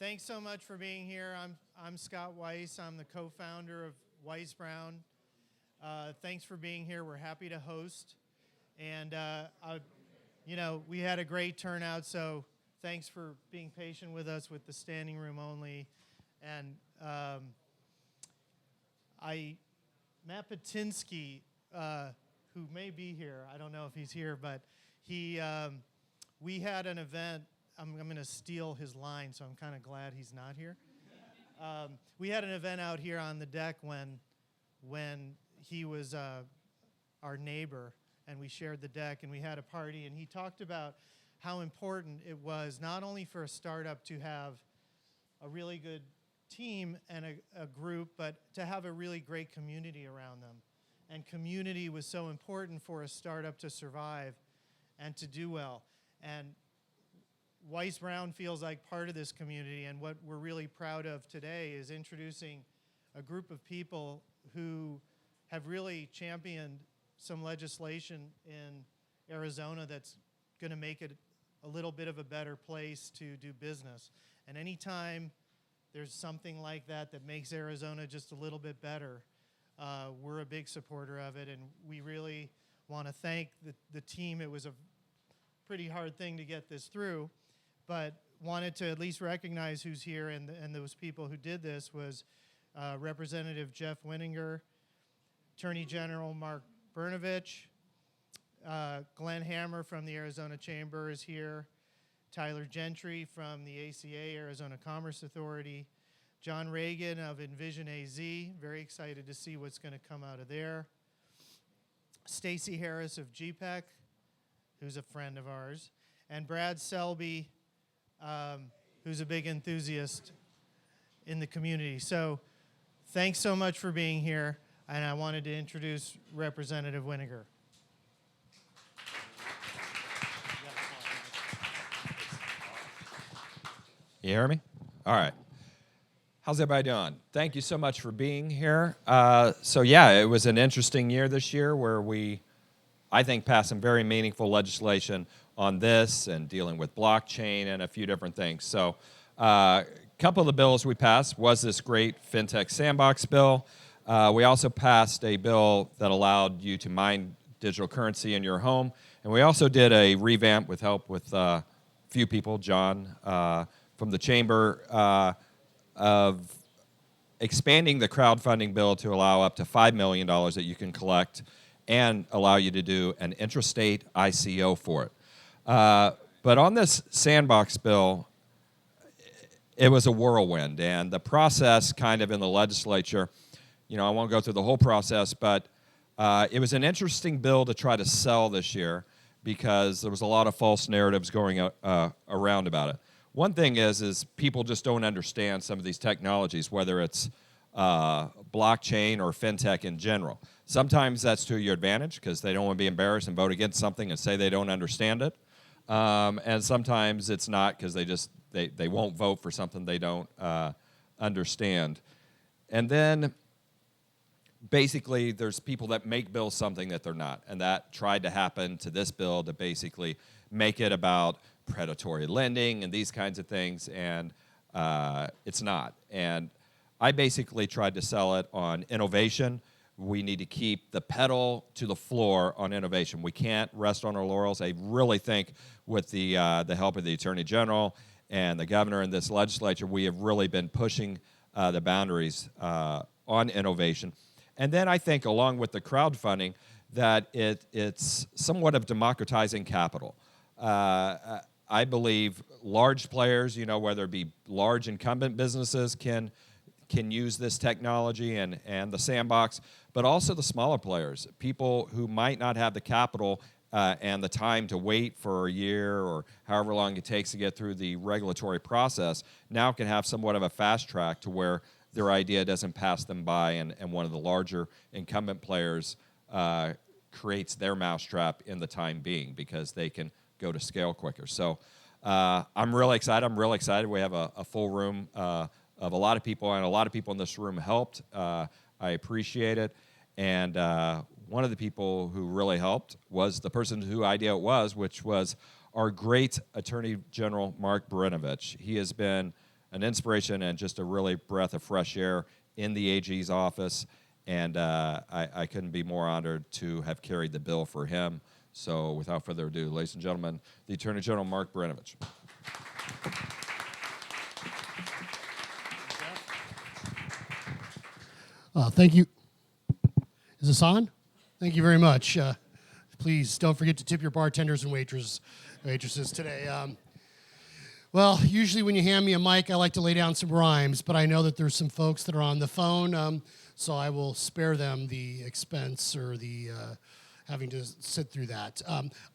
Thanks so much for being here. I'm Scott Weiss. I'm the co-founder of Weiss Brown. Thanks for being here. We're happy to host. And, we had a great turnout, so thanks for being patient with us with the standing room only. And Matt Patinsky, who may be here, I don't know if he's here, but we had an event. I'm going to steal his line, so I'm kind of glad he's not here. We had an event out here on the deck when he was our neighbor, and we shared the deck, and we had a party, and he talked about how important it was not only for a startup to have a really good team and a group, but to have a really great community around them. And community was so important for a startup to survive and to do well. And Weiss Brown feels like part of this community, and what we're really proud of today is introducing a group of people who have really championed some legislation in Arizona that's going to make it a little bit of a better place to do business. And anytime there's something like that that makes Arizona just a little bit better, we're a big supporter of it, and we really want to thank the team. It was a pretty hard thing to get this through, but wanted to at least recognize who's here, and those people who did this was Representative Jeff Winninger, Attorney General Mark Brnovich, Glenn Hammer from the Arizona Chamber is here, Tyler Gentry from the ACA, Arizona Commerce Authority, John Reagan of Envision AZ, very excited to see what's going to come out of there, Stacy Harris of GPEC, who's a friend of ours, and Brad Selby, who's a big enthusiast in the community. So thanks so much for being here, and I wanted to introduce Representative Winninger. You hear me? All right. How's everybody doing? Thank you so much for being here. It was an interesting year this year where we, I think, passed some very meaningful legislation on this and dealing with blockchain and a few different things. So a couple of the bills we passed was this great Fintech Sandbox bill. We also passed a bill that allowed you to mine digital currency in your home. And we also did a revamp with help with a few people, John from the Chamber, of expanding the crowdfunding bill to allow up to $5 million that you can collect and allow you to do an intrastate ICO for it. But on this Sandbox bill, it was a whirlwind, and the process kind of in the legislature, I won't go through the whole process, but it was an interesting bill to try to sell this year because there was a lot of false narratives going around about it. One thing is people just don't understand some of these technologies, whether it's blockchain or fintech in general. Sometimes that's to your advantage because they don't want to be embarrassed and vote against something and say they don't understand it. And sometimes it's not because they won't vote for something they don't understand. And then basically there's people that make bills something that they're not. And that tried to happen to this bill to basically make it about predatory lending and these kinds of things, and it's not. And I basically tried to sell it on innovation. We need to keep the pedal to the floor on innovation. We can't rest on our laurels. I really think with the help of the Attorney General and the governor in this legislature, we have really been pushing the boundaries on innovation. And then I think along with the crowdfunding that it's somewhat of democratizing capital. I believe large players, whether it be large incumbent businesses can use this technology and the Sandbox, but also the smaller players, people who might not have the capital and the time to wait for a year or however long it takes to get through the regulatory process, now can have somewhat of a fast track to where their idea doesn't pass them by and one of the larger incumbent players creates their mousetrap in the time being because they can go to scale quicker. So I'm really excited. We have a full room of a lot of people, and a lot of people in this room helped. I appreciate it. And one of the people who really helped was the person whose idea it was, which was our great Attorney General, Mark Brnovich. He has been an inspiration and just a really breath of fresh air in the AG's office. And I couldn't be more honored to have carried the bill for him. So without further ado, ladies and gentlemen, the Attorney General, Mark Brinovich. Thank you. Is this on? Thank you very much. Please don't forget to tip your bartenders and waitresses today. Well, usually when you hand me a mic, I like to lay down some rhymes, but I know that there's some folks that are on the phone, so I will spare them the expense or the having to sit through that.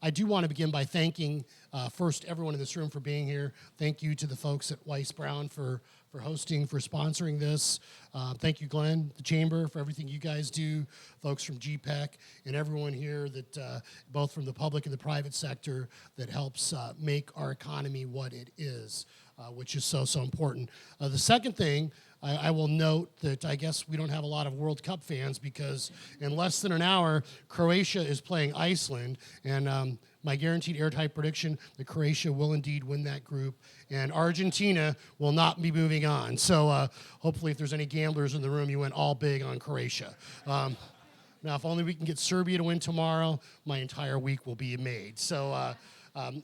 I do want to begin by thanking first everyone in this room for being here. Thank you to the folks at Weiss Brown for hosting, for sponsoring this. Thank you, Glenn, the Chamber, for everything you guys do, folks from GPEC, and everyone here that, both from the public and the private sector, that helps make our economy what it is, which is so, so important. The second thing, I will note that I guess we don't have a lot of World Cup fans because in less than an hour, Croatia is playing Iceland, and my guaranteed airtight prediction that Croatia will indeed win that group, and Argentina will not be moving on. So hopefully if there's any gamblers in the room, you went all big on Croatia. Now, if only we can get Serbia to win tomorrow, my entire week will be made. So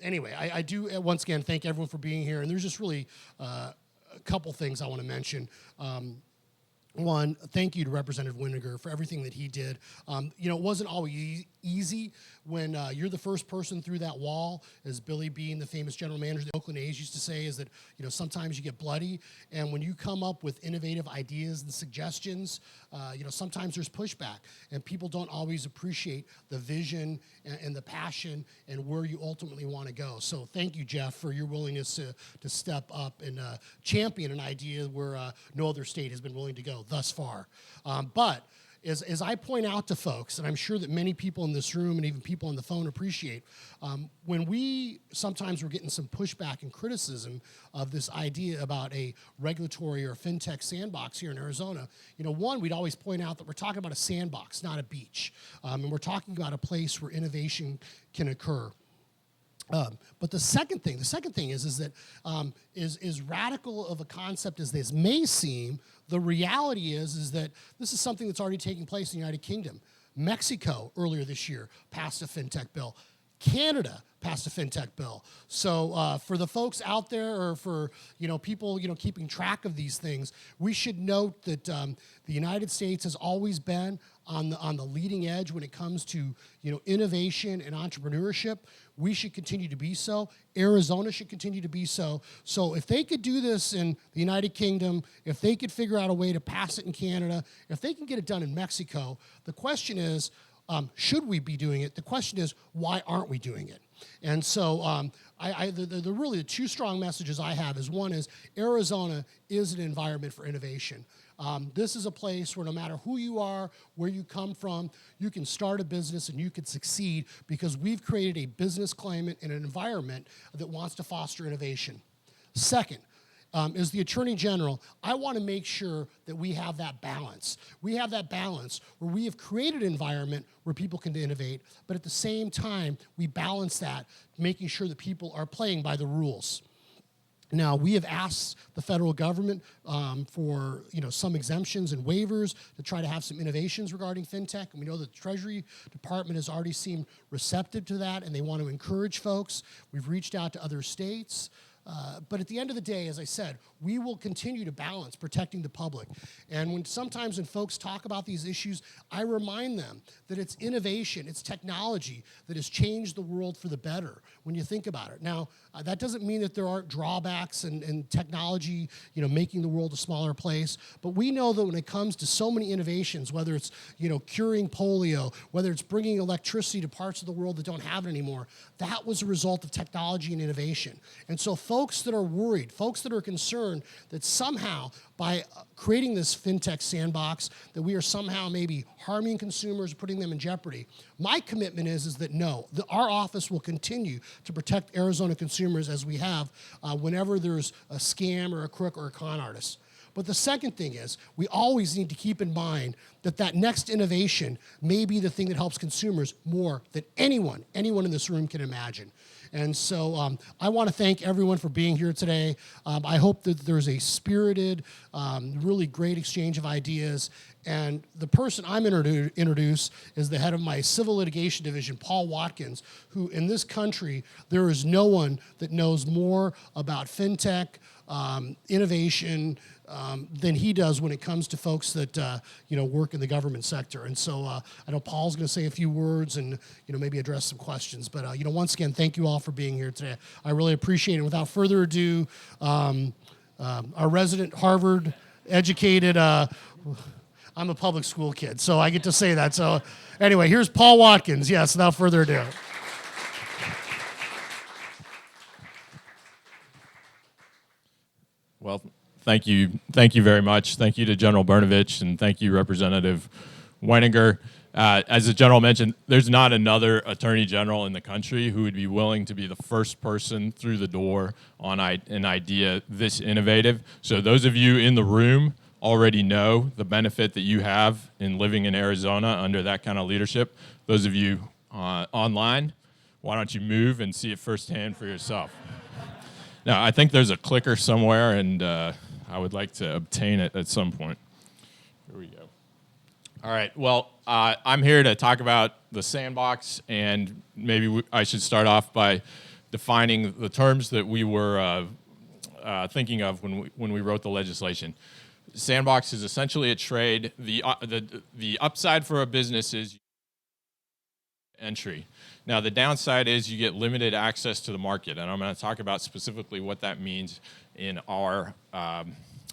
anyway, I do, once again, thank everyone for being here, and there's just really a couple things I want to mention. One, thank you to Representative Winiger for everything that he did. It wasn't always easy when you're the first person through that wall, as Billy Bean, the famous general manager of the Oakland A's, used to say, is that, sometimes you get bloody. And when you come up with innovative ideas and suggestions, sometimes there's pushback. And people don't always appreciate the vision and the passion and where you ultimately want to go. So thank you, Jeff, for your willingness to step up and champion an idea where no other state has been willing to go thus far. But as I point out to folks, and I'm sure that many people in this room and even people on the phone appreciate, when we sometimes were getting some pushback and criticism of this idea about a regulatory or fintech sandbox here in Arizona, one, we'd always point out that we're talking about a sandbox, not a beach. And we're talking about a place where innovation can occur. But the second thing is that as radical of a concept as this may seem, the reality is that this is something that's already taking place in the United Kingdom. Mexico earlier this year passed a fintech bill. Canada passed a fintech bill. So for the folks out there, or for people keeping track of these things, we should note that the United States has always been on the leading edge when it comes to innovation and entrepreneurship. We should continue to be so. Arizona should continue to be so. So if they could do this in the United Kingdom, if they could figure out a way to pass it in Canada, if they can get it done in Mexico, the question is, should we be doing it? The question is, why aren't we doing it? And so really the two strong messages I have is, one is Arizona is an environment for innovation. This is a place where no matter who you are, where you come from, you can start a business and you can succeed because we've created a business climate and an environment that wants to foster innovation. Second, as the Attorney General, I want to make sure that we have that balance. We have that balance where we have created an environment where people can innovate, but at the same time, we balance that, making sure that people are playing by the rules. Now, we have asked the federal government for some exemptions and waivers to try to have some innovations regarding fintech, and we know that the Treasury Department has already seemed receptive to that, and they want to encourage folks. We've reached out to other states. But at the end of the day, as I said, we will continue to balance protecting the public. And sometimes when folks talk about these issues, I remind them that it's innovation, it's technology that has changed the world for the better when you think about it. Now, that doesn't mean that there aren't drawbacks and technology, making the world a smaller place. But we know that when it comes to so many innovations, whether it's, curing polio, whether it's bringing electricity to parts of the world that don't have it anymore, that was a result of technology and innovation. And so folks that are worried, folks that are concerned that somehow by creating this fintech sandbox that we are somehow maybe harming consumers, putting them in jeopardy, my commitment is that no, our office will continue to protect Arizona consumers as we have whenever there's a scam or a crook or a con artist. But the second thing is, we always need to keep in mind that next innovation may be the thing that helps consumers more than anyone in this room can imagine. And so I want to thank everyone for being here today. I hope that there's a spirited, really great exchange of ideas. And the person I'm introduce is the head of my civil litigation division, Paul Watkins, who in this country, there is no one that knows more about fintech, innovation, than he does when it comes to folks that work in the government sector. And so I know Paul's going to say a few words and maybe address some questions. But once again, thank you all for being here today. I really appreciate it. Without further ado, our resident Harvard-educated. I'm a public school kid, so I get to say that. So anyway, here's Paul Watkins. Yes, without further ado. Well, thank you very much. Thank you to General Brnovich, and thank you, Representative Weininger. As the General mentioned, there's not another Attorney General in the country who would be willing to be the first person through the door on an idea this innovative. So those of you in the room already know the benefit that you have in living in Arizona under that kind of leadership. Those of you online, why don't you move and see it firsthand for yourself? Now, I think there's a clicker somewhere, and I would like to obtain it at some point. Here we go. All right, well, I'm here to talk about the Sandbox, and maybe I should start off by defining the terms that we were thinking of when we wrote the legislation. Sandbox is essentially a trade. The upside for a business is entry. Now, the downside is you get limited access to the market, and I'm going to talk about specifically what that means in our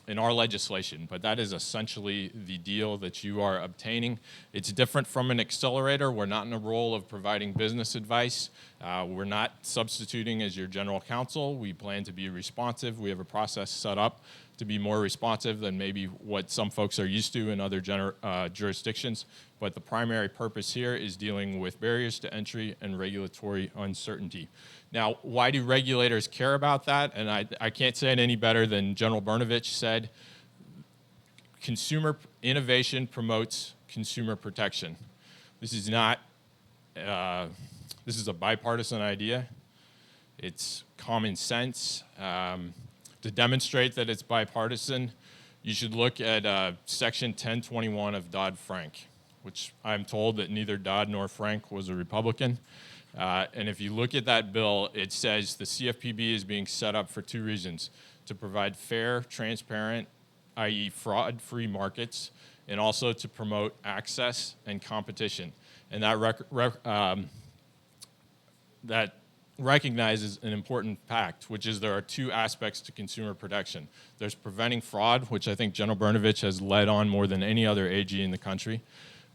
legislation. But that is essentially the deal that you are obtaining. It's different from an accelerator. We're not in a role of providing business advice. We're not substituting as your general counsel. We plan to be responsive. We have a process set up to be more responsive than maybe what some folks are used to in other jurisdictions. But the primary purpose here is dealing with barriers to entry and regulatory uncertainty. Now, why do regulators care about that? And I can't say it any better than General Brnovich said. Consumer innovation promotes consumer protection. This is not, this is a bipartisan idea. It's common sense. To demonstrate that it's bipartisan, you should look at Section 1021 of Dodd-Frank, which I'm told that neither Dodd nor Frank was a Republican. And if you look at that bill, it says the CFPB is being set up for two reasons: to provide fair, transparent, i.e. fraud-free markets, and also to promote access and competition. And that recognizes an important fact, which is there are two aspects to consumer protection. There's preventing fraud, which I think General Brnovich has led on more than any other AG in the country.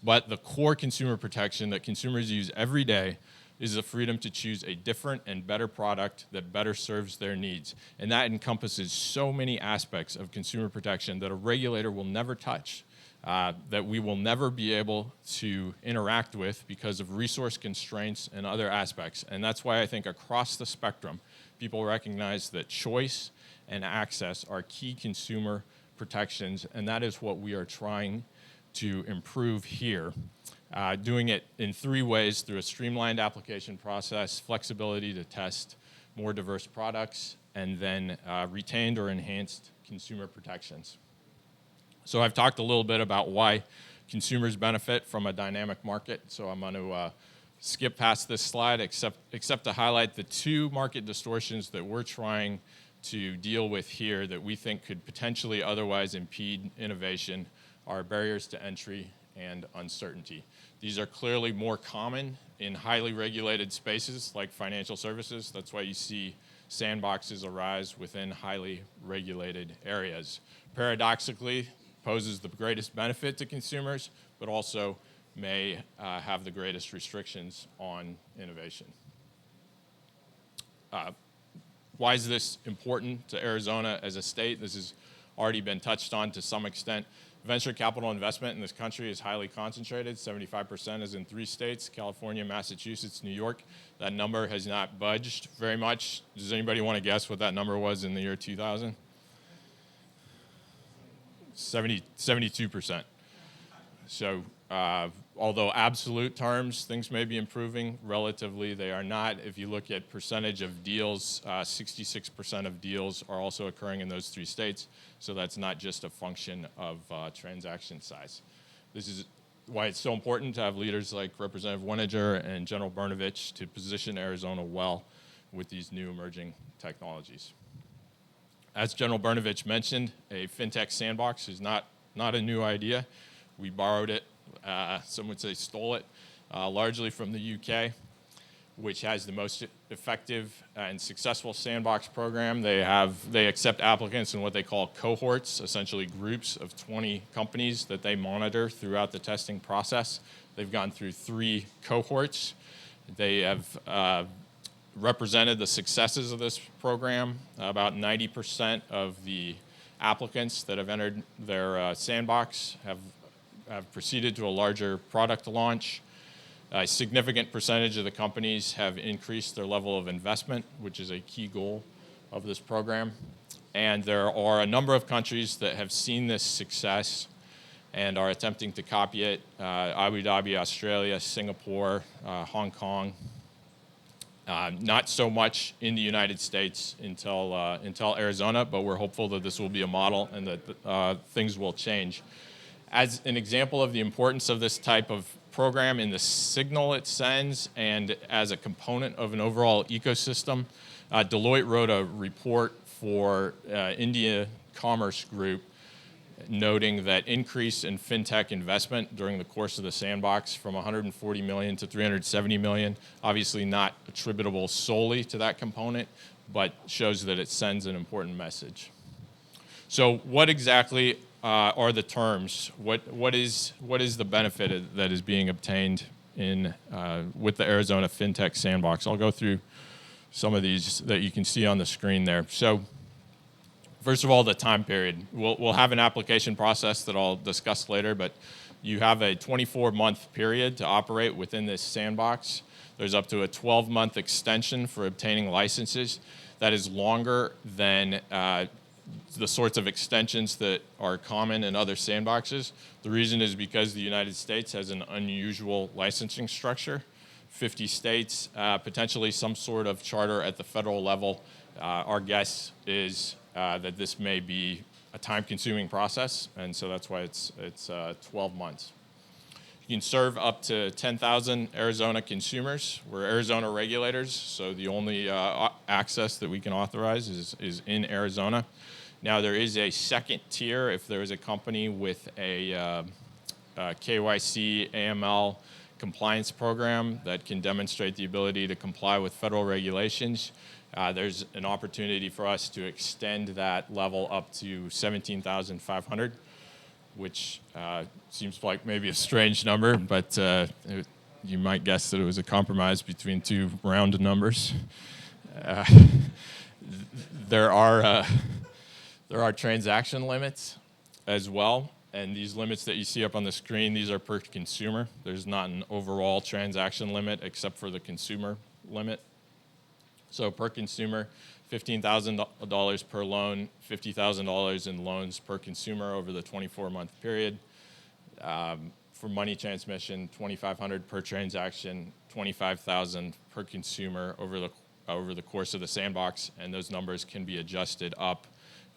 But the core consumer protection that consumers use every day is the freedom to choose a different and better product that better serves their needs. And that encompasses so many aspects of consumer protection that a regulator will never touch, that we will never be able to interact with because of resource constraints and other aspects. And that's why I think across the spectrum, people recognize that choice and access are key consumer protections, and that is what we are trying to improve here. Doing it in three ways: through a streamlined application process, flexibility to test more diverse products, and then retained or enhanced consumer protections. So I've talked a little bit about why consumers benefit from a dynamic market, so I'm going to skip past this slide except to highlight the two market distortions that we're trying to deal with here that we think could potentially otherwise impede innovation are barriers to entry and uncertainty. These are clearly more common in highly regulated spaces like financial services. That's why you see sandboxes arise within highly regulated areas. Paradoxically, poses the greatest benefit to consumers, but also may have the greatest restrictions on innovation. Why is this important to Arizona as a state? This has already been touched on to some extent. Venture capital investment in this country is highly concentrated. 75% is in 3 states: California, Massachusetts, New York. That number has not budged very much. Does anybody want to guess what that number was in the year 2000? 72%. So Although absolute terms, things may be improving. Relatively, they are not. If you look at percentage of deals, 66% of deals are also occurring in those 3 states. So that's not just a function of transaction size. This is why it's so important to have leaders like Representative Wininger and General Brnovich to position Arizona well with these new emerging technologies. As General Brnovich mentioned, a Fintech Sandbox is not a new idea. We borrowed it, some would say stole it, largely from the UK, which has the most effective and successful sandbox program. They accept applicants in what they call cohorts, essentially groups of 20 companies that they monitor throughout the testing process. They've gone through 3 cohorts. They have represented the successes of this program. About 90% of the applicants that have entered their sandbox have proceeded to a larger product launch. A significant percentage of the companies have increased their level of investment, which is a key goal of this program. And there are a number of countries that have seen this success and are attempting to copy it. Abu Dhabi, Australia, Singapore, Hong Kong. Not so much in the United States until Arizona, but we're hopeful that this will be a model and that things will change. As an example of the importance of this type of program in the signal it sends and as a component of an overall ecosystem, Deloitte wrote a report for India Commerce Group noting that increase in fintech investment during the course of the sandbox from 140 million to 370 million, obviously not attributable solely to that component, but shows that it sends an important message. So what exactly are the terms? What is the benefit that is being obtained with the Arizona Fintech Sandbox? I'll go through some of these that you can see on the screen there. So first of all, the time period. We'll have an application process that I'll discuss later, but you have a 24-month period to operate within this sandbox. There's up to a 12-month extension for obtaining licenses. That is longer than the sorts of extensions that are common in other sandboxes. The reason is because the United States has an unusual licensing structure. 50 states, potentially some sort of charter at the federal level. Our guess is that this may be a time-consuming process, and so that's why it's 12 months. You can serve up to 10,000 Arizona consumers. We're Arizona regulators, so the only access that we can authorize is in Arizona. Now, there is a second tier if there is a company with a KYC, AML compliance program that can demonstrate the ability to comply with federal regulations. There's an opportunity for us to extend that level up to 17,500, which seems like maybe a strange number, but you might guess that it was a compromise between 2 round numbers. There are transaction limits as well, and these limits that you see up on the screen, these are per consumer. There's not an overall transaction limit except for the consumer limit. So per consumer, $15,000 per loan, $50,000 in loans per consumer over the 24-month period. For money transmission, $2,500 per transaction, $25,000 per consumer over the course of the sandbox, and those numbers can be adjusted up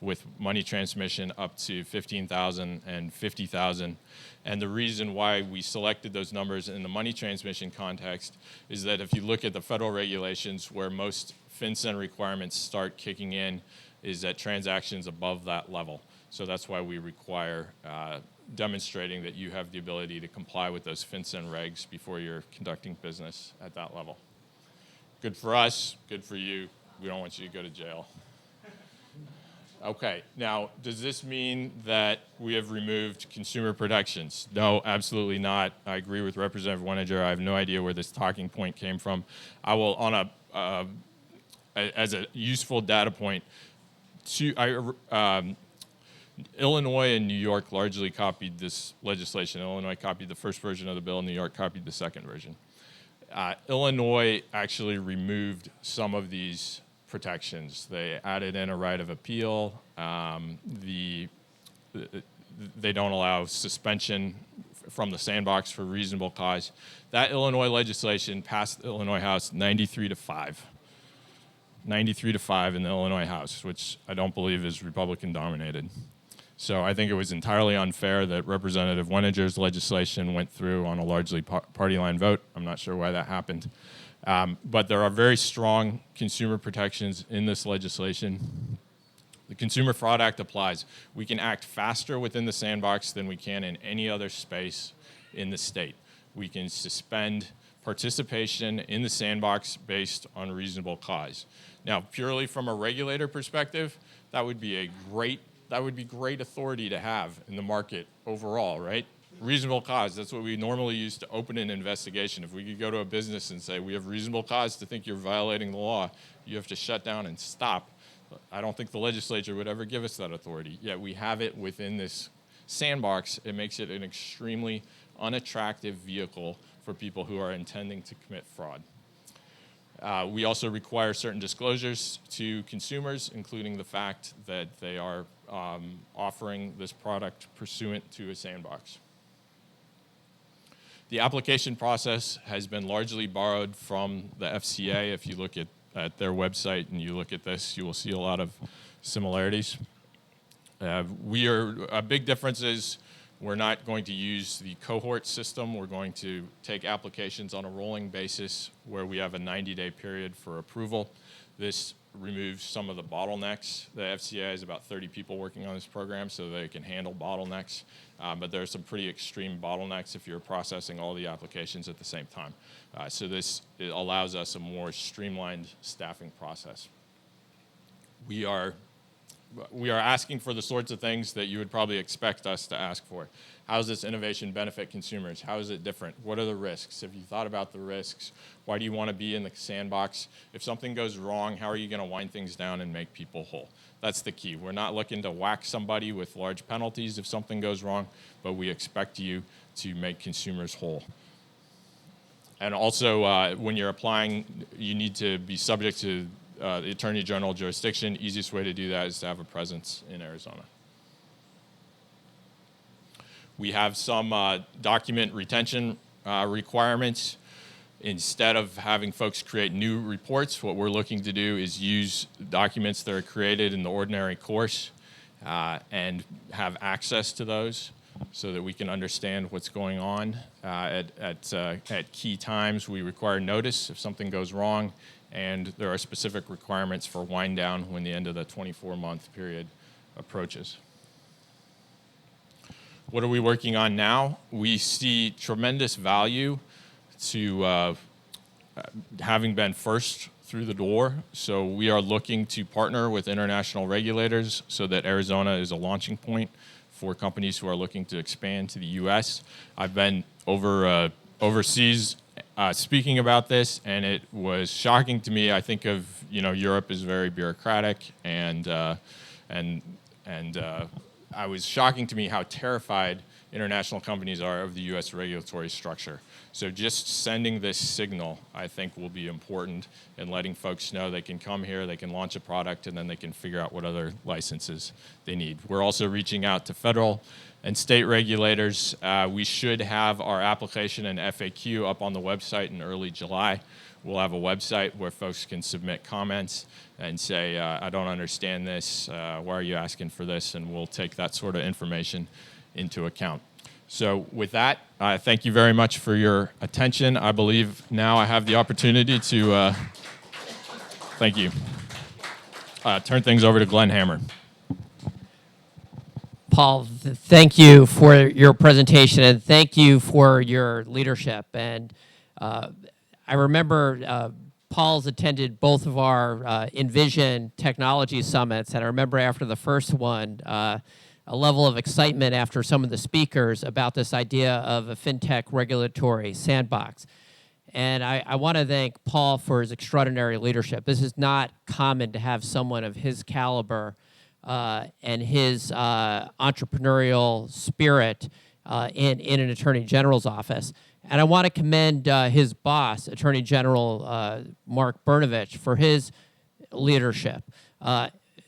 with money transmission up to $15,000 and $50,000. And the reason why we selected those numbers in the money transmission context is that if you look at the federal regulations where most FinCEN requirements start kicking in is at transactions above that level. So that's why we require demonstrating that you have the ability to comply with those FinCEN regs before you're conducting business at that level. Good for us, good for you. We don't want you to go to jail. Okay, now, does this mean that we have removed consumer protections? No, absolutely not. I agree with Representative Wininger. I have no idea where this talking point came from. I will, as a useful data point, Illinois and New York largely copied this legislation. Illinois copied the first version of the bill, New York copied the second version. Illinois actually removed some of these protections. They added in a right of appeal. They don't allow suspension from the Sandbox for reasonable cause. That Illinois legislation passed the Illinois House 93-5. 93-5 in the Illinois House, which I don't believe is Republican dominated. So I think it was entirely unfair that Representative Weninger's legislation went through on a largely party line vote. I'm not sure why that happened. But there are very strong consumer protections in this legislation. The Consumer Fraud Act applies. We can act faster within the Sandbox than we can in any other space in the state. We can suspend participation in the Sandbox based on reasonable cause. Now, purely from a regulator perspective, that would be great authority to have in the market overall, right? Reasonable cause, that's what we normally use to open an investigation. If we could go to a business and say, we have reasonable cause to think you're violating the law, you have to shut down and stop. I don't think the legislature would ever give us that authority, yet we have it within this Sandbox. It makes it an extremely unattractive vehicle for people who are intending to commit fraud. We also require certain disclosures to consumers, including the fact that they are offering this product pursuant to a Sandbox. The application process has been largely borrowed from the FCA. If you look at their website and you look at this, you will see a lot of similarities. A big difference is we're not going to use the cohort system. We're going to take applications on a rolling basis where we have a 90-day period for approval. This removes some of the bottlenecks. The FCA has about 30 people working on this program so they can handle bottlenecks. But there are some pretty extreme bottlenecks if you're processing all the applications at the same time. So this allows us a more streamlined staffing process. We are asking for the sorts of things that you would probably expect us to ask for. How does this innovation benefit consumers? How is it different? What are the risks? Have you thought about the risks? Why do you want to be in the Sandbox? If something goes wrong, how are you going to wind things down and make people whole? That's the key. We're not looking to whack somebody with large penalties if something goes wrong, but we expect you to make consumers whole. And also, when you're applying, you need to be subject to the Attorney General jurisdiction. Easiest way to do that is to have a presence in Arizona. We have some document retention requirements. Instead of having folks create new reports, what we're looking to do is use documents that are created in the ordinary course and have access to those so that we can understand what's going on. At key times, we require notice if something goes wrong, and there are specific requirements for wind down when the end of the 24-month period approaches. What are we working on now? We see tremendous value to having been first through the door. So we are looking to partner with international regulators so that Arizona is a launching point for companies who are looking to expand to the U.S. I've been overseas speaking about this, and it was shocking to me. I think of Europe is very bureaucratic, and I was shocking to me how terrified international companies are of the U.S. regulatory structure. So just sending this signal, I think, will be important in letting folks know they can come here, they can launch a product, and then they can figure out what other licenses they need. We're also reaching out to federal and state regulators. We should have our application and FAQ up on the website in early July. We'll have a website where folks can submit comments and say, I don't understand this, why are you asking for this? And we'll take that sort of information into account. So with that, thank you very much for your attention. I believe now I have the opportunity to, thank you, turn things over to Glenn Hammer. Paul, thank you for your presentation, and thank you for your leadership. And I remember Paul's attended both of our Envision Technology Summits, and I remember after the first one, a level of excitement after some of the speakers about this idea of a fintech regulatory sandbox. And I want to thank Paul for his extraordinary leadership. This is not common to have someone of his caliber and his entrepreneurial spirit in an Attorney General's office. And I want to commend his boss, Attorney General Mark Brnovich, for his leadership.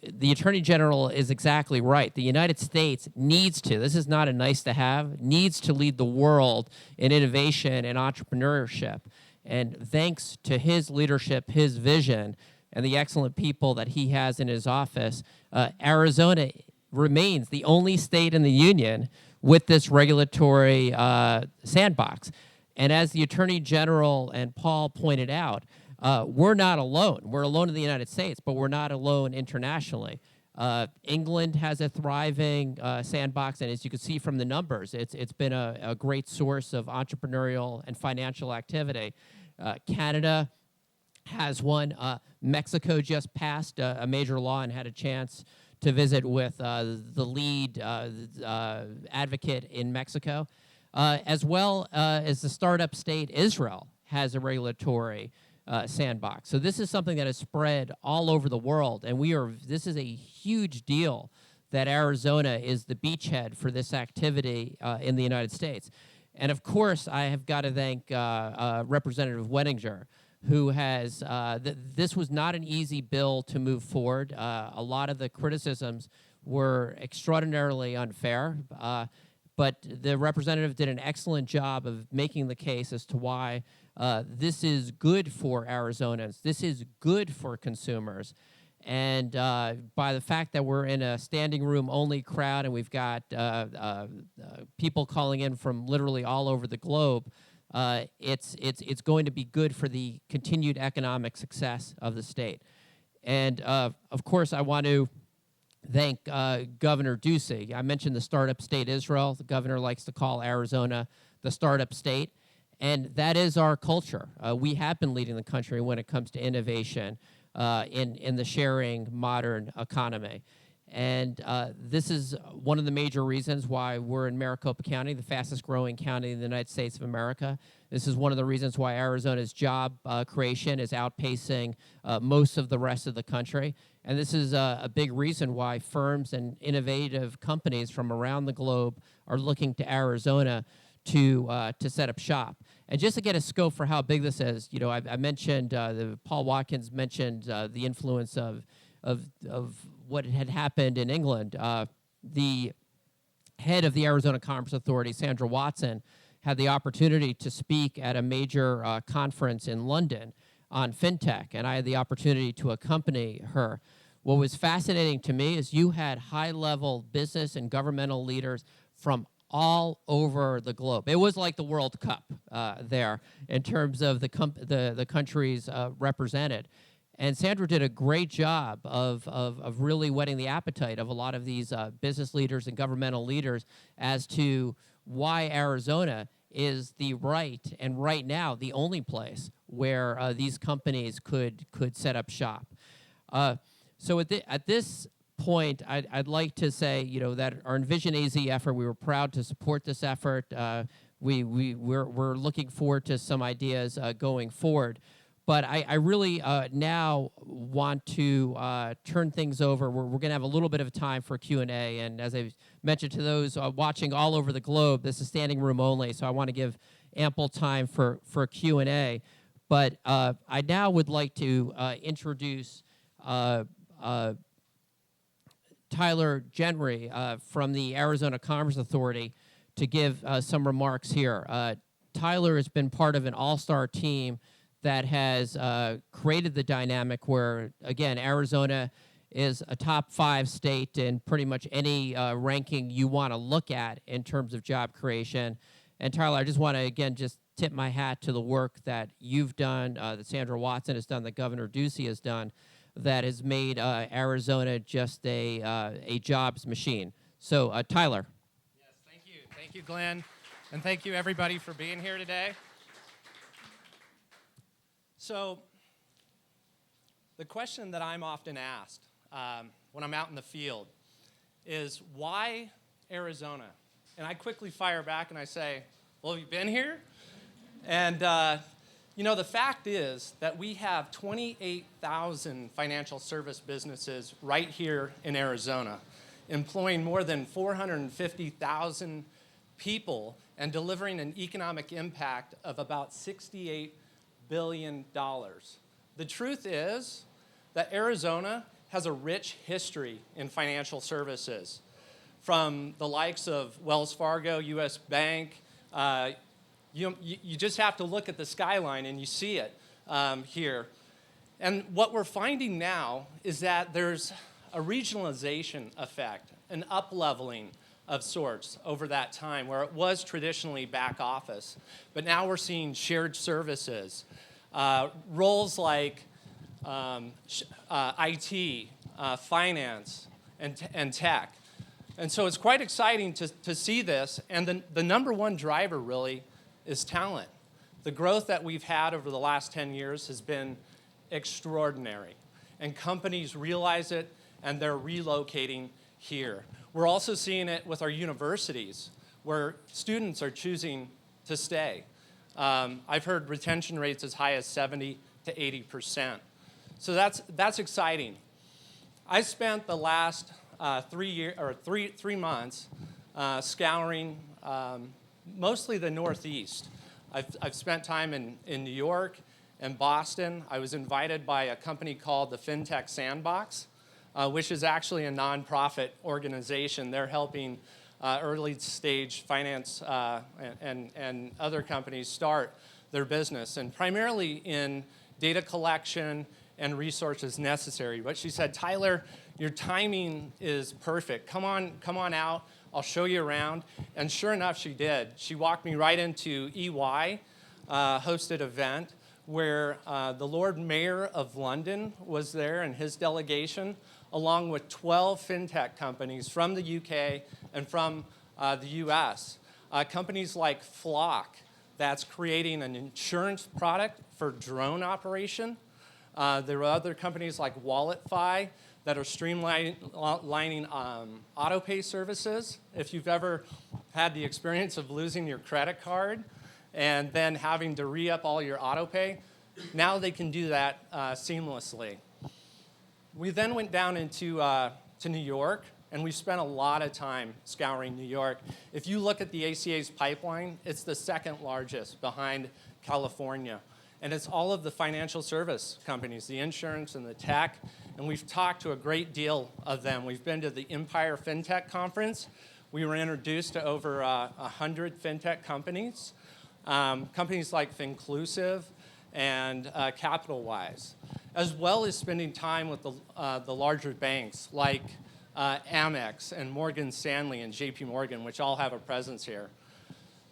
the Attorney General is exactly right. The United States needs to, this is not a nice to have, needs to lead the world in innovation and entrepreneurship. And thanks to his leadership, his vision, and the excellent people that he has in his office, Arizona remains the only state in the union with this regulatory sandbox. And as the Attorney General and Paul pointed out, we're not alone. We're alone in the United States, but we're not alone internationally. England has a thriving sandbox, and as you can see from the numbers, it's been a great source of entrepreneurial and financial activity. Canada has one. Mexico just passed a major law and had a chance to visit with the lead advocate in Mexico, as well as the startup state Israel has a regulatory sandbox. So this is something that has spread all over the world, and this is a huge deal that Arizona is the beachhead for this activity in the United States. And of course, I have got to thank Representative Wettinger, who has, this was not an easy bill to move forward. A lot of the criticisms were extraordinarily unfair, but the representative did an excellent job of making the case as to why this is good for Arizonans. This is good for consumers. And by the fact that we're in a standing room only crowd and we've got people calling in from literally all over the globe, it's going to be good for the continued economic success of the state. And of course, I want to thank Governor Ducey. I mentioned the startup state Israel. The governor likes to call Arizona the startup state. And that is our culture. We have been leading the country when it comes to innovation in the sharing modern economy. And this is one of the major reasons why we're in Maricopa County, the fastest growing county in the United States of America. This is one of the reasons why Arizona's job creation is outpacing most of the rest of the country. And this is a big reason why firms and innovative companies from around the globe are looking to Arizona to set up shop. And just to get a scope for how big this is, you know, I mentioned, Paul Watkins mentioned the influence of what had happened in England. The head of the Arizona Commerce Authority, Sandra Watson, had the opportunity to speak at a major conference in London on Fintech, and I had the opportunity to accompany her. What was fascinating to me is you had high-level business and governmental leaders from all over the globe. It was like the World Cup there in terms of the countries represented. And Sandra did a great job of really whetting the appetite of a lot of these business leaders and governmental leaders as to why Arizona is the right, and right now, the only place where these companies could set up shop. So at this point, I'd like to say, you know, that our Envision AZ effort, we were proud to support this effort. We're looking forward to some ideas going forward. But I really now want to turn things over. We're going to have a little bit of time for Q&A. And as I mentioned to those watching all over the globe, this is standing room only, so I want to give ample time for Q&A. But I now would like to introduce Tyler Genry from the Arizona Commerce Authority to give some remarks here. Tyler has been part of an all-star team that has created the dynamic where, again, Arizona is a top 5 state in pretty much any ranking you want to look at in terms of job creation. And Tyler, I just want to, again, just tip my hat to the work that you've done, that Sandra Watson has done, that Governor Ducey has done, that has made Arizona just a jobs machine. So, Tyler. Yes, thank you. Thank you, Glenn. And thank you, everybody, for being here today. So, the question that I'm often asked when I'm out in the field is, why Arizona? And I quickly fire back and I say, well, have you been here? And, you know, the fact is that we have 28,000 financial service businesses right here in Arizona, employing more than 450,000 people and delivering an economic impact of about $68 billion. The truth is that Arizona has a rich history in financial services, from the likes of Wells Fargo, U.S. Bank. You just have to look at the skyline and you see it here. And what we're finding now is that there's a regionalization effect, an up-leveling of sorts over that time, where it was traditionally back office. But now we're seeing shared services, roles like IT, finance, and tech. And so it's quite exciting to see this. And the number one driver really is talent. The growth that we've had over the last 10 years has been extraordinary. And companies realize it, and they're relocating here. We're also seeing it with our universities, where students are choosing to stay. I've heard retention rates as high as 70 to 80%. So that's exciting. I spent the last 3 months scouring mostly the Northeast. I've spent time in New York and Boston. I was invited by a company called the Fintech Sandbox, which is actually a nonprofit organization. They're helping early stage finance and other companies start their business, and primarily in data collection and resources necessary. But she said, Tyler, your timing is perfect. Come on out. I'll show you around. And sure enough, she did. She walked me right into EY hosted event where the Lord Mayor of London was there and his delegation, along with 12 fintech companies from the UK and from the US. Companies like Flock, that's creating an insurance product for drone operation. There are other companies like WalletFi that are streamlining auto pay services. If you've ever had the experience of losing your credit card and then having to re-up all your auto pay, now they can do that seamlessly. We then went down into to New York, and we spent a lot of time scouring New York. If you look at the ACA's pipeline, it's the second largest behind California. And it's all of the financial service companies, the insurance and the tech. And we've talked to a great deal of them. We've been to the Empire FinTech Conference. We were introduced to over 100 FinTech companies, companies like Finclusive and CapitalWise, as well as spending time with the larger banks like Amex and Morgan Stanley and JP Morgan, which all have a presence here.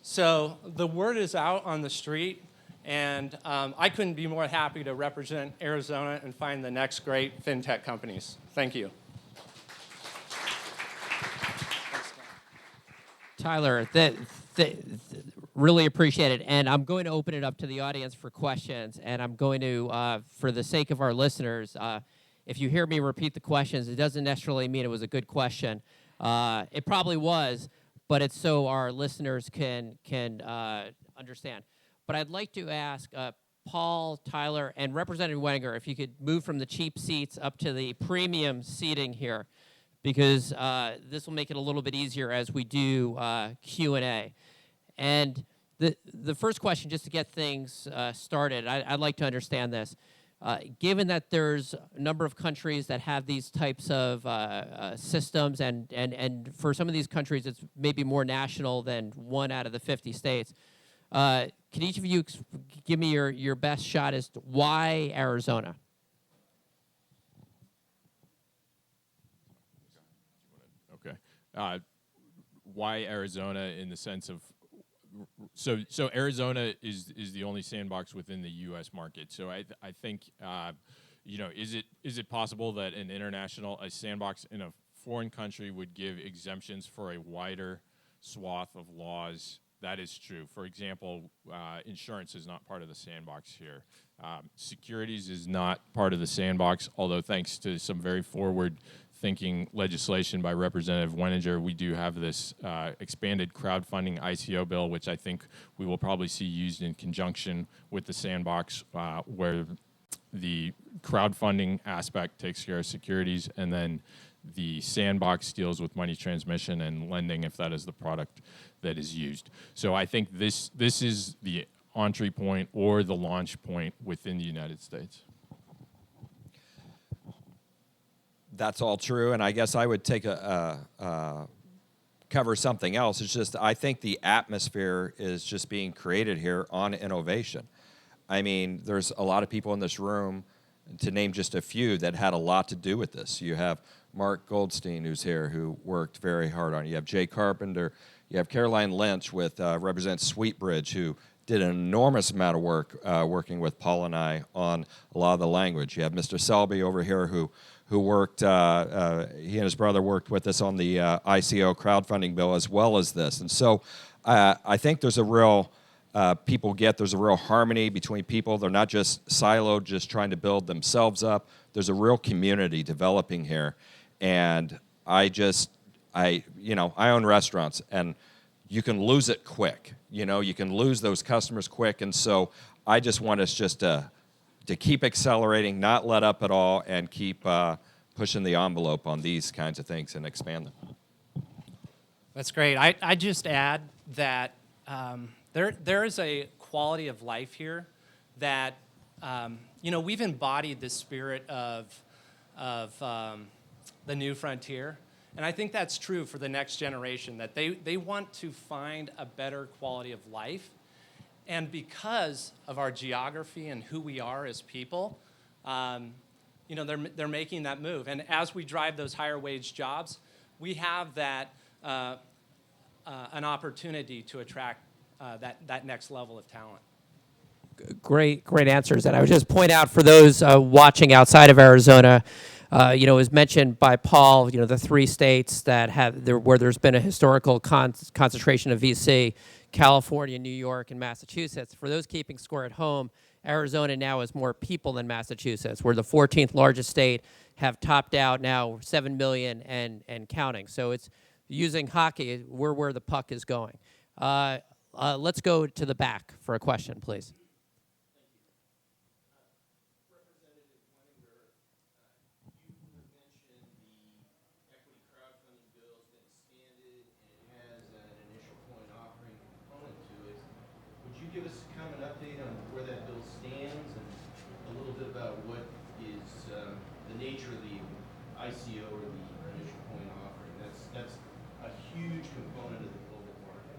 So the word is out on the street. And I couldn't be more happy to represent Arizona and find the next great fintech companies. Thank you. Tyler, really appreciate it. And I'm going to open it up to the audience for questions. And I'm going to, for the sake of our listeners, if you hear me repeat the questions, it doesn't necessarily mean it was a good question. It probably was, but it's so our listeners can understand. But I'd like to ask Paul, Tyler, and Representative Weninger if you could move from the cheap seats up to the premium seating here, because this will make it a little bit easier as we do Q&A. And the first question, just to get things started, I'd like to understand this. Given that there's a number of countries that have these types of systems, and for some of these countries it's maybe more national than 1 out of the 50 states, can each of you give me your best shot as to why Arizona? Okay. Why Arizona in the sense of, so Arizona is the only sandbox within the U.S. market. So I think, is it possible that a sandbox in a foreign country would give exemptions for a wider swath of laws? That is true. For example, insurance is not part of the sandbox here. Securities is not part of the sandbox, although thanks to some very forward-thinking legislation by Representative Weninger, we do have this expanded crowdfunding ICO bill, which I think we will probably see used in conjunction with the sandbox, where the crowdfunding aspect takes care of securities, and then the sandbox deals with money transmission and lending if that is the product that is used. So I think this is the entry point or the launch point within the United States. that's all true, and I guess I would take cover something else. It's just I think the atmosphere is just being created here on innovation. I mean, there's a lot of people in this room, to name just a few, that had a lot to do with this. You have Mark Goldstein, who's here, who worked very hard on it. You have Jay Carpenter. You have Caroline Lynch with represents Sweetbridge, who did an enormous amount of work working with Paul and I on a lot of the language. You have Mr. Selby over here who worked, he and his brother worked with us on the ICO crowdfunding bill as well as this. And so I think there's a real, there's a real harmony between people. They're not just siloed, just trying to build themselves up. There's a real community developing here. And I own restaurants, and you can lose it quick. You can lose those customers quick. And so I just want us just to keep accelerating, not let up at all, and keep pushing the envelope on these kinds of things and expand them. That's great. I just add that there is a quality of life here that we've embodied the spirit of the new frontier, and I think that's true for the next generation. That they want to find a better quality of life, and because of our geography and who we are as people, they're making that move. And as we drive those higher wage jobs, we have that an opportunity to attract that next level of talent. Great answers. And I would just point out for those watching outside of Arizona, it was mentioned by Paul, the 3 states that where there's been a historical concentration of VC, California, New York, and Massachusetts. For those keeping score at home, Arizona now has more people than Massachusetts. We're the 14th largest state, have topped out now 7 million and counting. So it's using hockey, we're where the puck is going. Let's go to the back for a question, please. Give us kind of an update on where that bill stands and a little bit about what is the nature of the ICO or the initial coin offering. That's a huge component of the global market.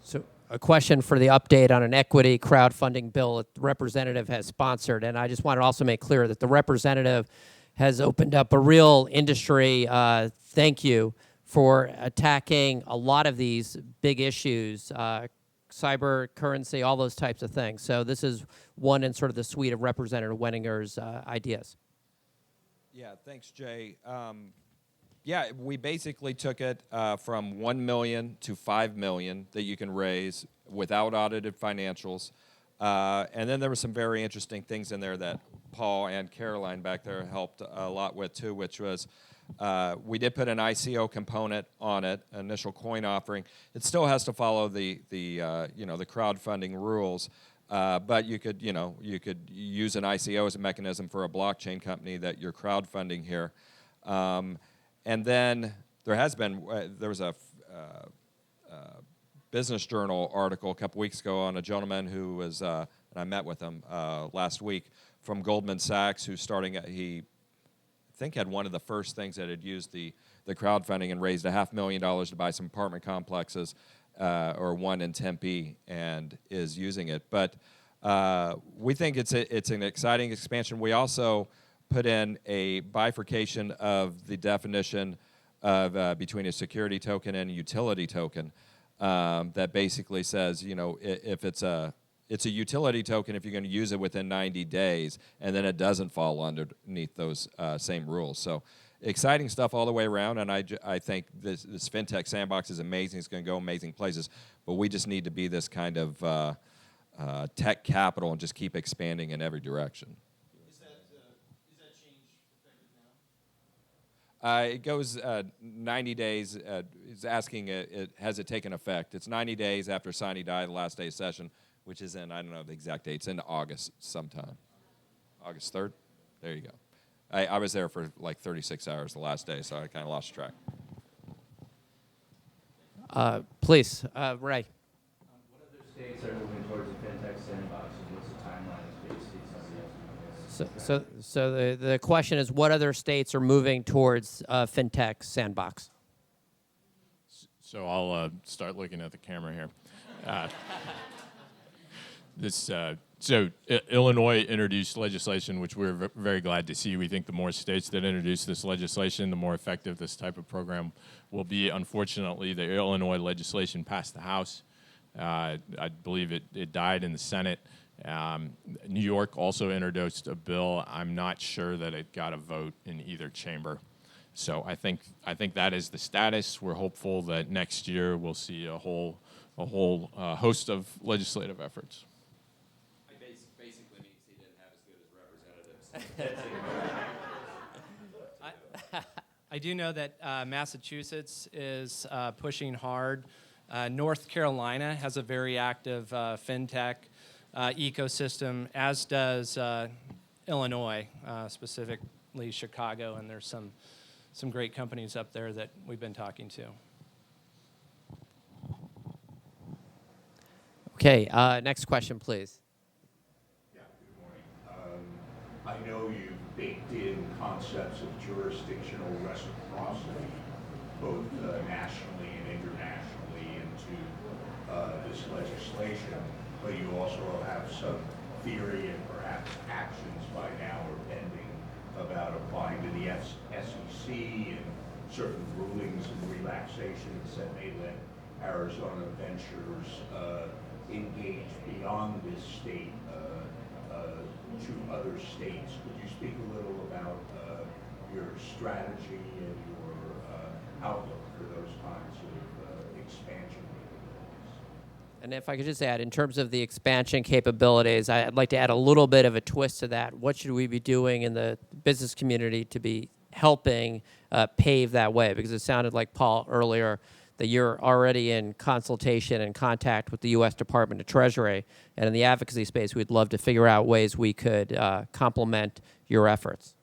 So a question for the update on an equity crowdfunding bill that the representative has sponsored. And I just want to also make clear that the representative has opened up a real industry thank you for attacking a lot of these big issues, cyber currency, all those types of things. So this is one in sort of the suite of Representative Wenninger's ideas. Yeah, thanks, Jay. We basically took it from 1 million to 5 million that you can raise without audited financials. And then there were some very interesting things in there that Paul and Caroline back there helped a lot with too, which was we did put an ICO component on it, initial coin offering. It still has to follow the crowdfunding rules, but you could use an ICO as a mechanism for a blockchain company that you're crowdfunding here. And then there was a Business Journal article a couple weeks ago on a gentleman who was, and I met with him last week, from Goldman Sachs, who's he had one of the first things that had used the crowdfunding and raised $500,000 to buy some apartment complexes, or one in Tempe, and is using it. But we think it's an exciting expansion. We also put in a bifurcation of the definition of between a security token and a utility token that basically says, if it's a utility token if you're going to use it within 90 days, and then it doesn't fall underneath those same rules. So exciting stuff all the way around, and I think this Fintech Sandbox is amazing. It's going to go amazing places, but we just need to be this kind of tech capital and just keep expanding in every direction. Is that change effective now? It goes 90 days. It's asking, has it taken effect? It's 90 days after sine die, the last day of session, which is in, I don't know the exact date. It's in August sometime. August 3rd? There you go. I was there for like 36 hours the last day, so I kind of lost track. Please, Ray. What other states are moving towards the Fintech Sandbox, and what's the timeline as we see some of the So the question is, what other states are moving towards fintech sandbox? So I'll start looking at the camera here. Illinois introduced legislation, which we're very glad to see. We think the more states that introduce this legislation, the more effective this type of program will be. Unfortunately, the Illinois legislation passed the House. I believe it died in the Senate. New York also introduced a bill. I'm not sure that it got a vote in either chamber. So I think that is the status. We're hopeful that next year we'll see a whole host of legislative efforts. I basically means he didn't have as good as representatives. I do know that Massachusetts is pushing hard. North Carolina has a very active fintech ecosystem, as does Illinois, specifically Chicago, and there's some great companies up there that we've been talking to. Okay, next question, please. Yeah, good morning. I know you've baked in concepts of jurisdictional reciprocity, both nationally and internationally, into this legislation, but you also have some theory and perhaps actions by now or pending about applying to the SEC and certain rulings and relaxations that may let Arizona ventures engage beyond this state to other states. Could you speak a little about your strategy and your outlook for those kinds of expansion capabilities? And if I could just add, in terms of the expansion capabilities, I'd like to add a little bit of a twist to that. What should we be doing in the business community to be helping pave that way? Because it sounded like, Paul, earlier, that you're already in consultation and contact with the U.S. Department of Treasury. And in the advocacy space, we'd love to figure out ways we could complement your efforts.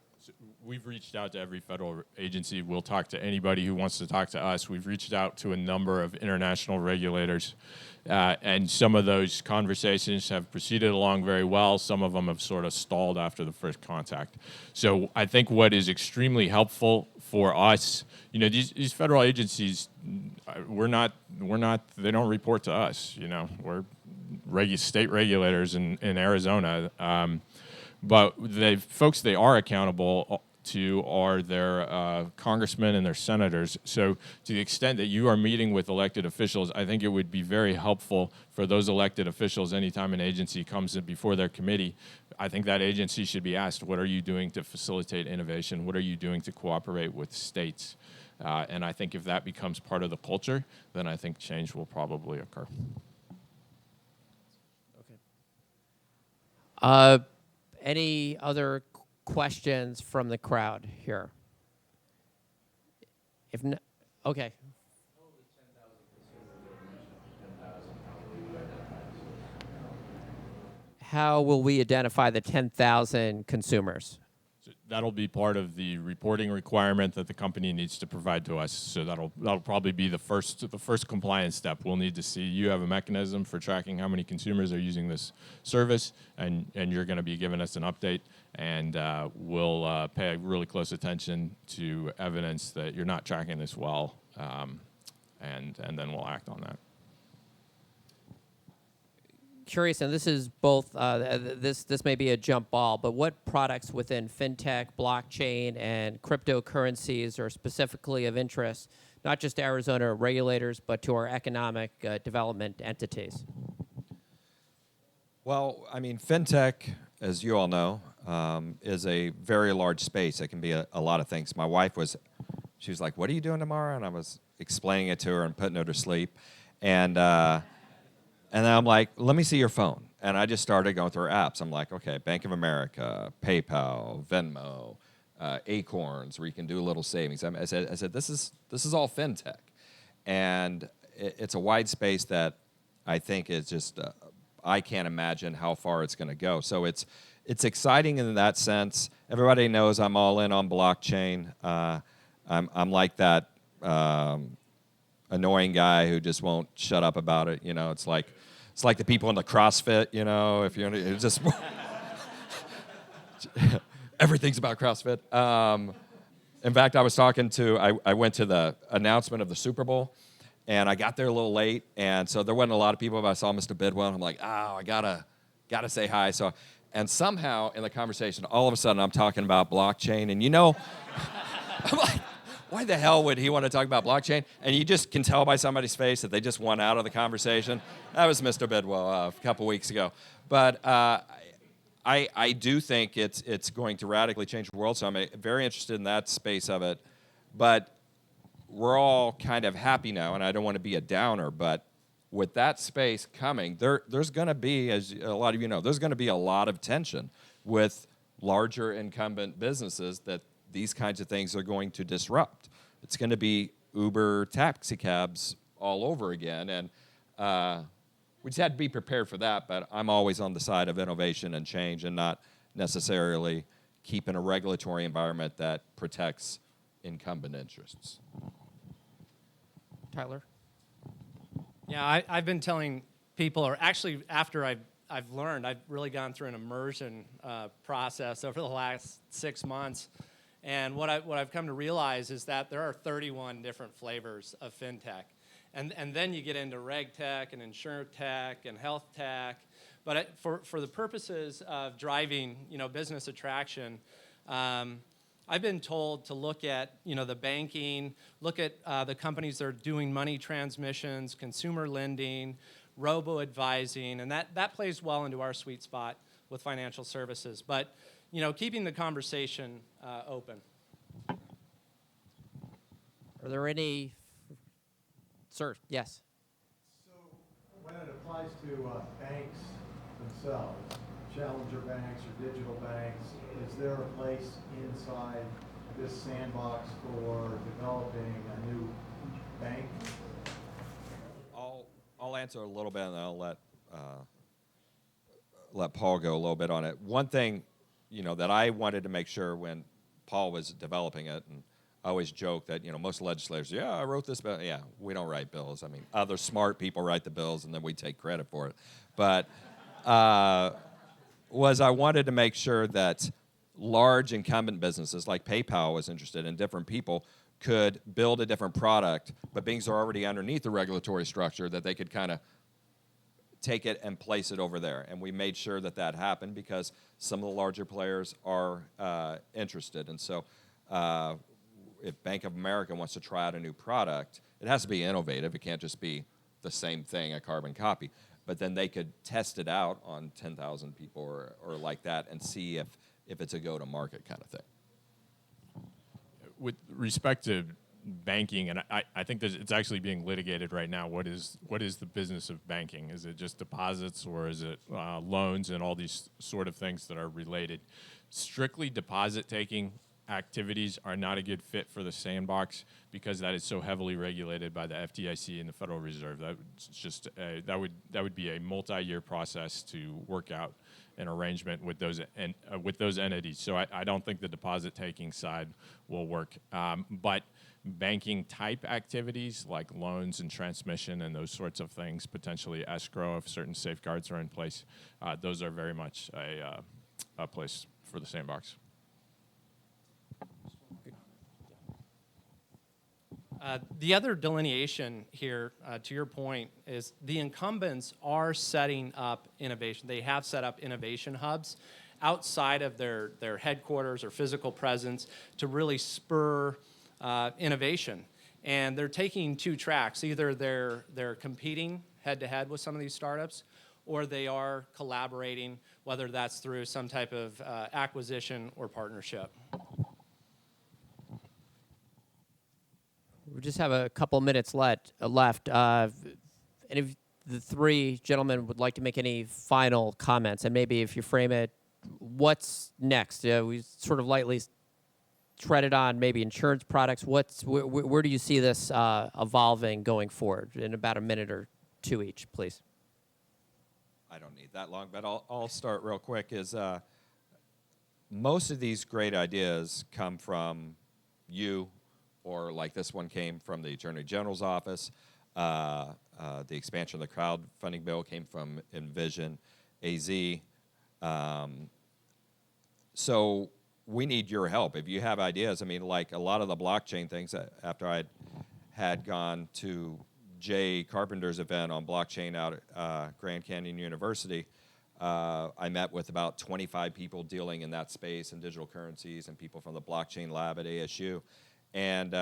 We've reached out to every federal agency. We'll talk to anybody who wants to talk to us. We've reached out to a number of international regulators, and some of those conversations have proceeded along very well. Some of them have sort of stalled after the first contact. So I think what is extremely helpful for us, these federal agencies, they don't report to us. We're state regulators in Arizona. But the folks they are accountable to are their congressmen and their senators. So to the extent that you are meeting with elected officials, I think it would be very helpful for those elected officials anytime an agency comes in before their committee. I think that agency should be asked, what are you doing to facilitate innovation? What are you doing to cooperate with states? And I think if that becomes part of the culture, then I think change will probably occur. Okay. Any other questions from the crowd here? If not, okay. How will we identify the 10,000 consumers? So that'll be part of the reporting requirement that the company needs to provide to us. So that'll probably be the first compliance step. We'll need to see you have a mechanism for tracking how many consumers are using this service, and you're going to be giving us an update, and we'll pay really close attention to evidence that you're not tracking this well, and then we'll act on that. Curious, and this is both, this may be a jump ball, but what products within fintech, blockchain, and cryptocurrencies are specifically of interest, not just to Arizona regulators, but to our economic development entities? Well, I mean, fintech, as you all know, is a very large space. It can be a lot of things. My wife she was like, what are you doing tomorrow? And I was explaining it to her and putting her to sleep. And then I'm like, let me see your phone. And I just started going through apps. I'm like, okay, Bank of America, PayPal, Venmo, Acorns, where you can do a little savings. I said, this is all fintech. And it's a wide space that I think is just, I can't imagine how far it's going to go. So it's exciting in that sense. Everybody knows I'm all in on blockchain. I'm like that annoying guy who just won't shut up about it. It's like the people in the CrossFit. If you're just Everything's about CrossFit. In fact, I was talking to, I went to the announcement of the Super Bowl, and I got there a little late, and so there wasn't a lot of people, but I saw Mr. Bidwell, and I'm like, oh, I gotta say hi. So, and somehow in the conversation, all of a sudden I'm talking about blockchain, and I'm like, why the hell would he want to talk about blockchain? And you just can tell by somebody's face that they just want out of the conversation. That was Mr. Bidwell a couple weeks ago. But I do think it's going to radically change the world, so I'm very interested in that space of it. But we're all kind of happy now, and I don't want to be a downer, but with that space coming, there's going to be, as a lot of you know, there's going to be a lot of tension with larger incumbent businesses that these kinds of things are going to disrupt. It's going to be Uber taxi cabs all over again, and we just had to be prepared for that, but I'm always on the side of innovation and change and not necessarily keeping a regulatory environment that protects incumbent interests. Tyler? Yeah, I've been telling people, or actually after I've learned, I've really gone through an immersion process over the last 6 months. And what I've come to realize is that there are 31 different flavors of fintech. And then you get into reg tech and insurtech and health tech. But for the purposes of driving, business attraction, I've been told to look at, the banking, look at the companies that are doing money transmissions, consumer lending, robo-advising, and that plays well into our sweet spot with financial services. But, keeping the conversation open. Are there any? Sir, yes. So when it applies to banks themselves, challenger banks or digital banks, is there a place inside this sandbox for developing a new bank? I'll answer a little bit, and then I'll let Paul go a little bit on it. One thing, that I wanted to make sure when Paul was developing it, and I always joke that, most legislators, I wrote this bill. Yeah, we don't write bills. I mean, other smart people write the bills, and then we take credit for it. But I wanted to make sure that large incumbent businesses like PayPal was interested in different people could build a different product, but being are already underneath the regulatory structure, that they could kind of take it and place it over there. And we made sure that happened because some of the larger players are interested. And so if Bank of America wants to try out a new product, it has to be innovative. It can't just be the same thing, a carbon copy. But then they could test it out on 10,000 people or like that and see if it's a go-to-market kind of thing. With respect to banking, and I think it's actually being litigated right now. What is the business of banking? Is it just deposits, or is it loans and all these sort of things that are related? Strictly deposit-taking activities are not a good fit for the sandbox because that is so heavily regulated by the FDIC and the Federal Reserve. That would be a multi-year process to work out an arrangement with those entities. So I don't think the deposit-taking side will work. But banking type activities like loans and transmission and those sorts of things, potentially escrow if certain safeguards are in place, those are very much a place for the sandbox. The other delineation here, to your point, is the incumbents are setting up innovation. They have set up innovation hubs outside of their headquarters or physical presence to really spur innovation. And they're taking two tracks. Either they're competing head-to-head with some of these startups, or they are collaborating, whether that's through some type of acquisition or partnership. We just have a couple minutes left. And if the three gentlemen would like to make any final comments, and maybe if you frame it, what's next? We sort of lightly treaded on maybe insurance products. Where do you see this evolving going forward? In about a minute or two each, please. I don't need that long, but I'll start real quick. Most of these great ideas come from you, or like this one came from the Attorney General's office. The expansion of the crowdfunding bill came from Envision AZ. so we need your help. If you have ideas, I mean, like a lot of the blockchain things, after I had gone to Jay Carpenter's event on blockchain out at Grand Canyon University, I met with about 25 people dealing in that space and digital currencies and people from the blockchain lab at ASU. And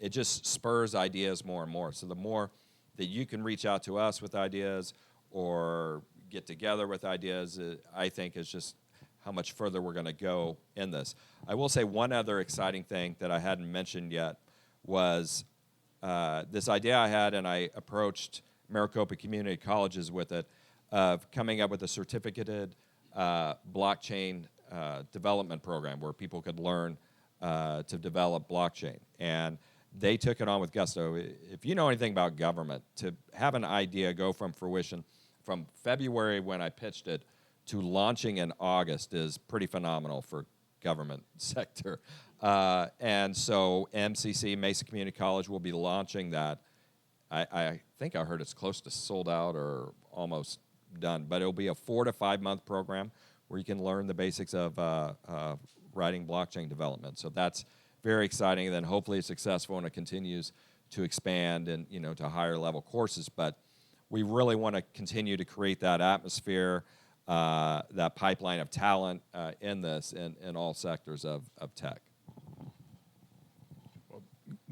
it just spurs ideas more and more. So the more that you can reach out to us with ideas or get together with ideas, I think is just how much further we're going to go in this. I will say one other exciting thing that I hadn't mentioned yet was this idea I had, and I approached Maricopa Community Colleges with it, of coming up with a certificated blockchain development program where people could learn to develop blockchain. And they took it on with gusto. If you know anything about government, to have an idea go from fruition from February when I pitched it to launching in August is pretty phenomenal for government sector. And so MCC, Mesa Community College, will be launching that. I think I heard it's close to sold out or almost done, but it'll be a 4 to 5 month program where you can learn the basics of writing blockchain development. So that's very exciting. And then hopefully it's successful and it continues to expand and to higher level courses. But we really want to continue to create that atmosphere, that pipeline of talent in this in all sectors of tech.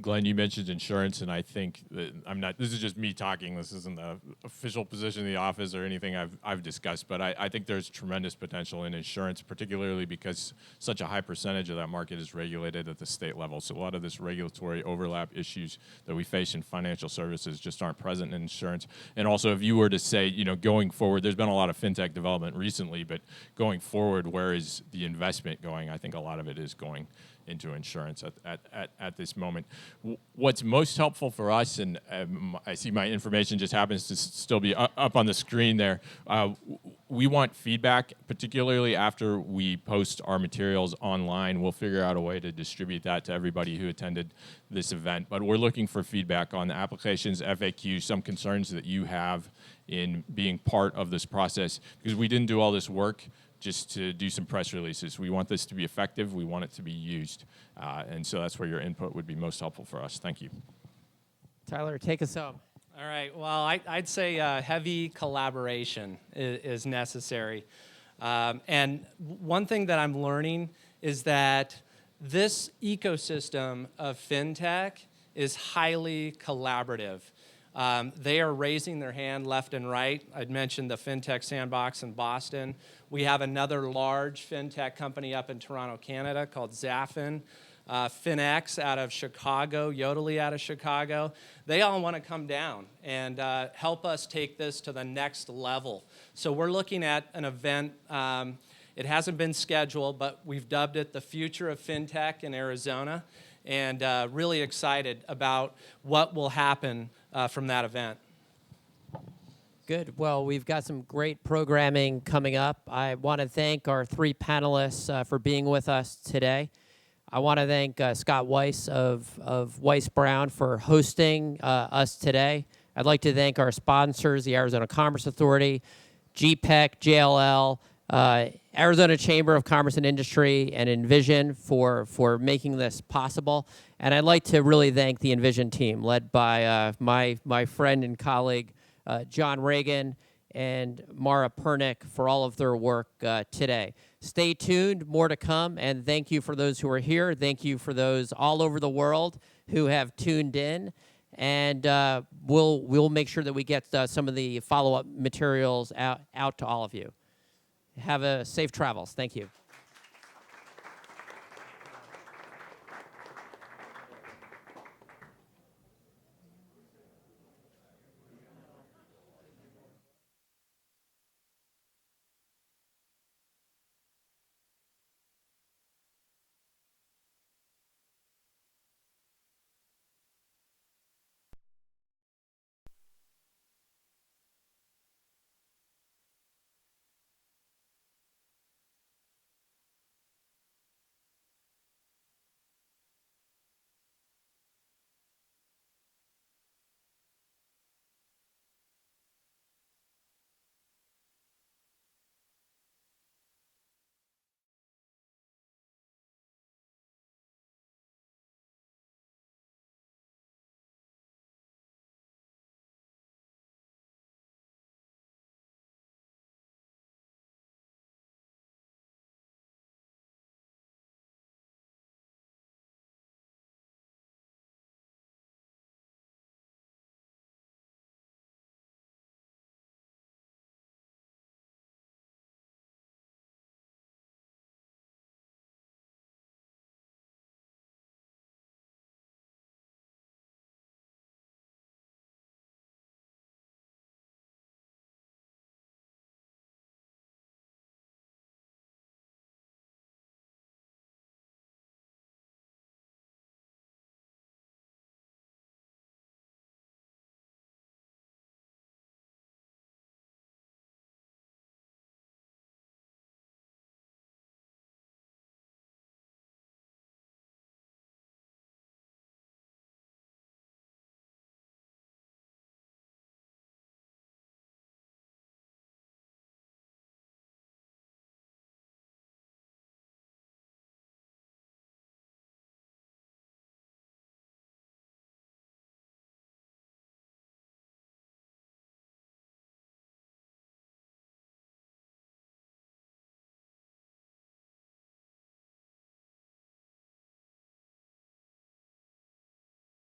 Glenn, you mentioned insurance, and I think that this is just me talking. This isn't the official position of the office or anything I've discussed, but I think there's tremendous potential in insurance, particularly because such a high percentage of that market is regulated at the state level. So a lot of this regulatory overlap issues that we face in financial services just aren't present in insurance. And also, if you were to say, going forward, there's been a lot of fintech development recently, but going forward, where is the investment going? I think a lot of it is going into insurance at this moment. What's most helpful for us, and I see my information just happens to still be up on the screen there, we want feedback, particularly after we post our materials online. We'll figure out a way to distribute that to everybody who attended this event, but we're looking for feedback on the applications, FAQs, some concerns that you have in being part of this process, because we didn't do all this work just to do some press releases. We want this to be effective. We want it to be used. And so that's where your input would be most helpful for us. Thank you. Tyler, take us home. All right. Well, I'd say heavy collaboration is necessary. And one thing that I'm learning is that this ecosystem of fintech is highly collaborative. They are raising their hand left and right. I'd mentioned the Fintech Sandbox in Boston. We have another large fintech company up in Toronto, Canada called Zafin. FinX out of Chicago, Yodely out of Chicago. They all want to come down and help us take this to the next level. So we're looking at an event. It hasn't been scheduled, but we've dubbed it the Future of Fintech in Arizona, and really excited about what will happen from that event. Good. Well, we've got some great programming coming up. I want to thank our 3 panelists for being with us today. I want to thank Scott Weiss of Weiss Brown for hosting us today. I'd like to thank our sponsors, the Arizona Commerce Authority, GPEC, JLL, Arizona Chamber of Commerce and Industry, and Envision for making this possible. And I'd like to really thank the Envision team, led by my friend and colleague, John Reagan and Mara Pernick, for all of their work today. Stay tuned, more to come, and thank you for those who are here. Thank you for those all over the world who have tuned in, and we'll make sure that we get some of the follow-up materials out to all of you. Have a safe travels. Thank you.